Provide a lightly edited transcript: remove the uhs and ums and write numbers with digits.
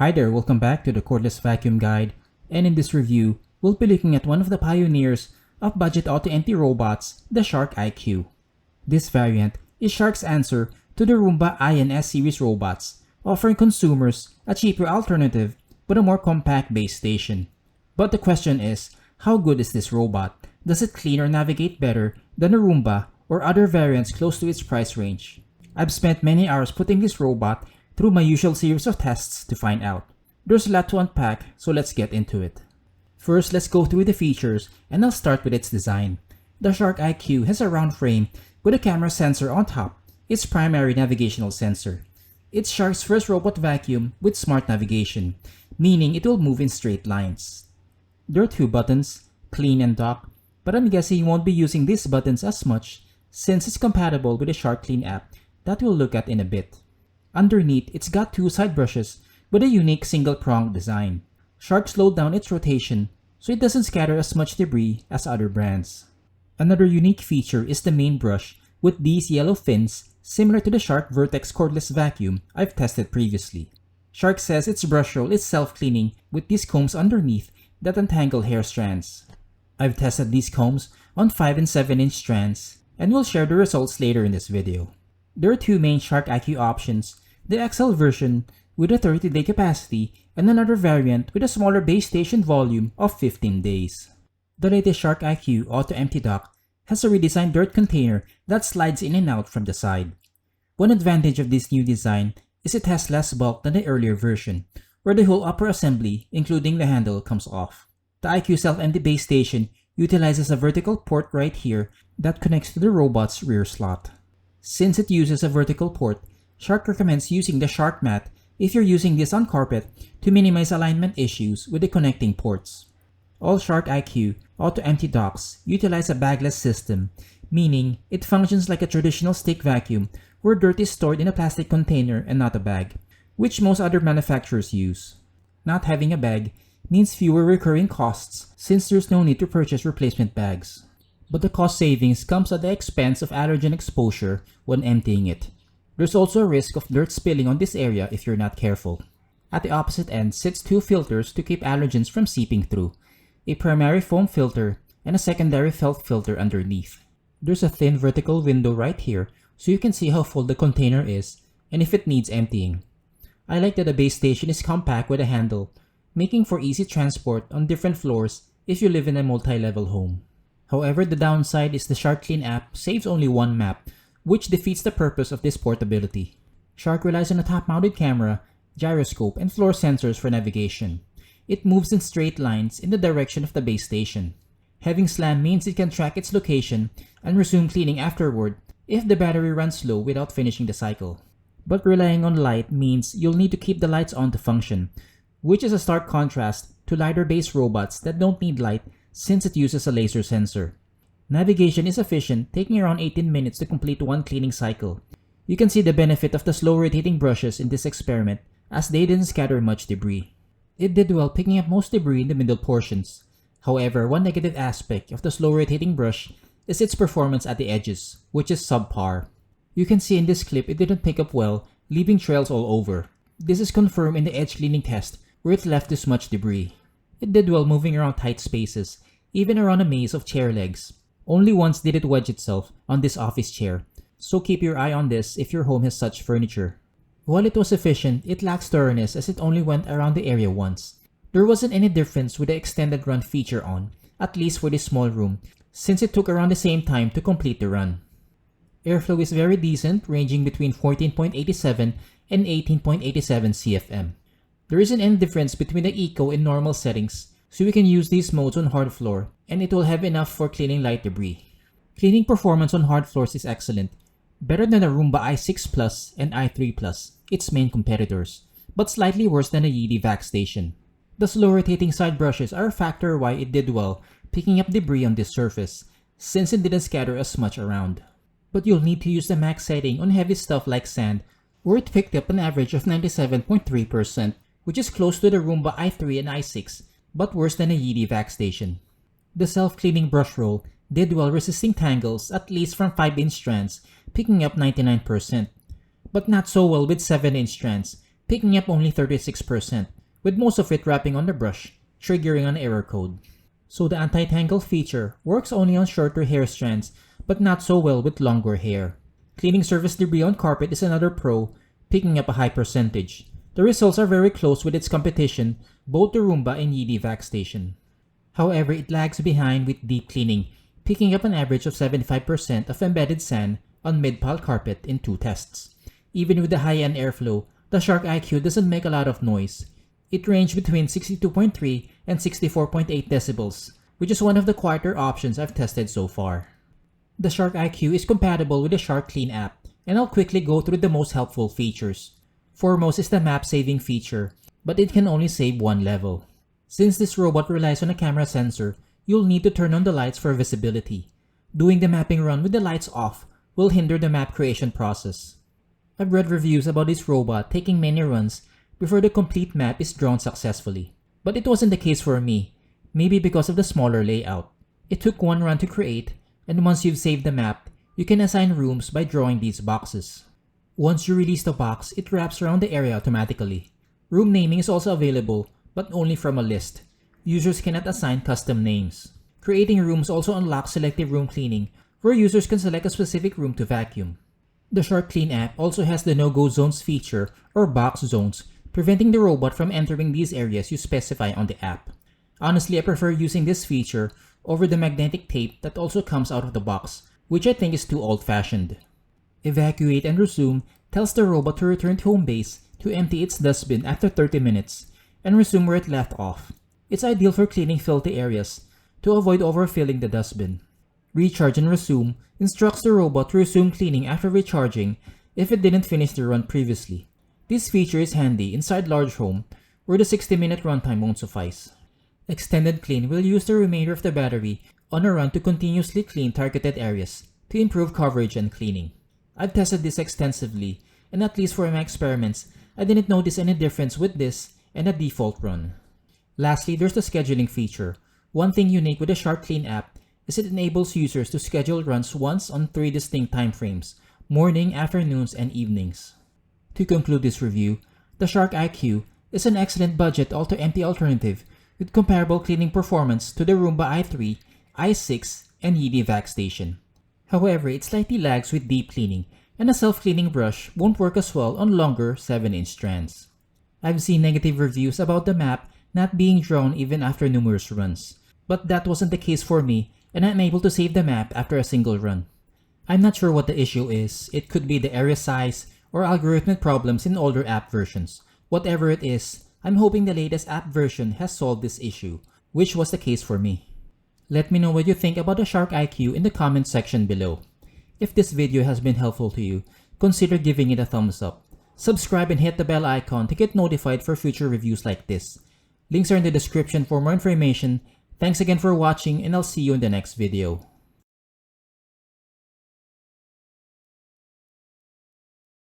Hi there, welcome back to the Cordless Vacuum Guide, and in this review, we'll be looking at one of the pioneers of budget auto-empty robots, the Shark IQ. This variant is Shark's answer to the Roomba I and S series robots, offering consumers a cheaper alternative but a more compact base station. But the question is, how good is this robot? Does it clean or navigate better than a Roomba or other variants close to its price range? I've spent many hours putting this robot through my usual series of tests to find out. There's a lot to unpack, so let's get into it. First, let's go through the features, and I'll start with its design. The Shark IQ has a round frame with a camera sensor on top, its primary navigational sensor. It's Shark's first robot vacuum with smart navigation, meaning it will move in straight lines. There are two buttons, clean and dock, but I'm guessing you won't be using these buttons as much since it's compatible with the Shark Clean app that we'll look at in a bit. Underneath, it's got two side brushes with a unique single-pronged design. Shark slowed down its rotation so it doesn't scatter as much debris as other brands. Another unique feature is the main brush with these yellow fins similar to the Shark Vertex cordless vacuum I've tested previously. Shark says its brush roll is self-cleaning with these combs underneath that untangle hair strands. I've tested these combs on 5 and 7-inch strands, and we'll share the results later in this video. There are two main Shark IQ options, the XL version with a 30-day capacity and another variant with a smaller base station volume of 15 days. The latest Shark IQ Auto Empty Dock has a redesigned dirt container that slides in and out from the side. One advantage of this new design is it has less bulk than the earlier version, where the whole upper assembly, including the handle, comes off. The IQ self-empty base station utilizes a vertical port right here that connects to the robot's rear slot. Since it uses a vertical port, Shark recommends using the Shark mat if you're using this on carpet to minimize alignment issues with the connecting ports. All Shark IQ auto-empty docks utilize a bagless system, meaning it functions like a traditional stick vacuum where dirt is stored in a plastic container and not a bag, which most other manufacturers use. Not having a bag means fewer recurring costs since there's no need to purchase replacement bags. But the cost savings comes at the expense of allergen exposure when emptying it. There's also a risk of dirt spilling on this area if you're not careful. At the opposite end sits two filters to keep allergens from seeping through, a primary foam filter and a secondary felt filter underneath. There's a thin vertical window right here so you can see how full the container is and if it needs emptying. I like that the base station is compact with a handle, making for easy transport on different floors if you live in a multi-level home. However, the downside is the Shark Clean app saves only one map, which defeats the purpose of this portability. Shark relies on a top-mounted camera, gyroscope, and floor sensors for navigation. It moves in straight lines in the direction of the base station. Having SLAM means it can track its location and resume cleaning afterward if the battery runs low without finishing the cycle. But relying on light means you'll need to keep the lights on to function, which is a stark contrast to lighter-based robots that don't need light since it uses a laser sensor. Navigation is efficient, taking around 18 minutes to complete one cleaning cycle. You can see the benefit of the slow rotating brushes in this experiment as they didn't scatter much debris. It did well picking up most debris in the middle portions. However, one negative aspect of the slow rotating brush is its performance at the edges, which is subpar. You can see in this clip it didn't pick up well, leaving trails all over. This is confirmed in the edge cleaning test where it left this much debris. It did well moving around tight spaces, even around a maze of chair legs. Only once did it wedge itself on this office chair, so keep your eye on this if your home has such furniture. While it was efficient, it lacked thoroughness as it only went around the area once. There wasn't any difference with the extended run feature on, at least for this small room, since it took around the same time to complete the run. Airflow is very decent, ranging between 14.87 and 18.87 CFM. There isn't any difference between the eco and normal settings, so you can use these modes on hard floor, and it will have enough for cleaning light debris. Cleaning performance on hard floors is excellent, better than the Roomba i6 Plus and i3 Plus, its main competitors, but slightly worse than the Yeti Vac Station. The slow rotating side brushes are a factor why it did well picking up debris on this surface, since it didn't scatter as much around. But you'll need to use the max setting on heavy stuff like sand, where it picked up an average of 97.3%, which is close to the Roomba i3 and i6, but worse than a Yeti Vac Station. The self-cleaning brush roll did well resisting tangles at least from 5-inch strands, picking up 99%, but not so well with 7-inch strands, picking up only 36%, with most of it wrapping on the brush, triggering an error code. So the anti-tangle feature works only on shorter hair strands, but not so well with longer hair. Cleaning surface debris on carpet is another pro, picking up a high percentage. The results are very close with its competition, both the Roomba and Yeezy Vac Station. However, it lags behind with deep cleaning, picking up an average of 75% of embedded sand on mid-pile carpet in 2 tests. Even with the high-end airflow, the Shark IQ doesn't make a lot of noise. It ranged between 62.3 and 64.8 decibels, which is one of the quieter options I've tested so far. The Shark IQ is compatible with the Shark Clean app, and I'll quickly go through the most helpful features. Foremost is the map saving feature, but it can only save one level. Since this robot relies on a camera sensor, you'll need to turn on the lights for visibility. Doing the mapping run with the lights off will hinder the map creation process. I've read reviews about this robot taking many runs before the complete map is drawn successfully. But it wasn't the case for me, maybe because of the smaller layout. It took one run to create, and once you've saved the map, you can assign rooms by drawing these boxes. Once you release the box, it wraps around the area automatically. Room naming is also available, but only from a list. Users cannot assign custom names. Creating rooms also unlocks selective room cleaning, where users can select a specific room to vacuum. The Shark Clean app also has the no-go zones feature, or box zones, preventing the robot from entering these areas you specify on the app. Honestly, I prefer using this feature over the magnetic tape that also comes out of the box, which I think is too old-fashioned. Evacuate and resume tells the robot to return to home base to empty its dustbin after 30 minutes and resume where it left off. It's ideal for cleaning filthy areas to avoid overfilling the dustbin. Recharge and resume instructs the robot to resume cleaning after recharging if it didn't finish the run previously. This feature is handy inside large home where the 60-minute runtime won't suffice. Extended Clean will use the remainder of the battery on a run to continuously clean targeted areas to improve coverage and cleaning. I've tested this extensively, and at least for my experiments, I didn't notice any difference with this and a default run. Lastly, there's the scheduling feature. One thing unique with the Shark Clean app is it enables users to schedule runs once on 3 distinct time frames: morning, afternoons, and evenings. To conclude this review, the Shark IQ is an excellent budget auto-empty alternative with comparable cleaning performance to the Roomba i3, i6, and Yeezy Vac Station. However, it slightly lags with deep cleaning, and a self-cleaning brush won't work as well on longer 7-inch strands. I've seen negative reviews about the map not being drawn even after numerous runs, but that wasn't the case for me, and I'm able to save the map after a single run. I'm not sure what the issue is. It could be the area size or algorithmic problems in older app versions. Whatever it is, I'm hoping the latest app version has solved this issue, which was the case for me. Let me know what you think about the Shark IQ in the comment section below. If this video has been helpful to you, consider giving it a thumbs up. Subscribe and hit the bell icon to get notified for future reviews like this. Links are in the description for more information. Thanks again for watching, and I'll see you in the next video.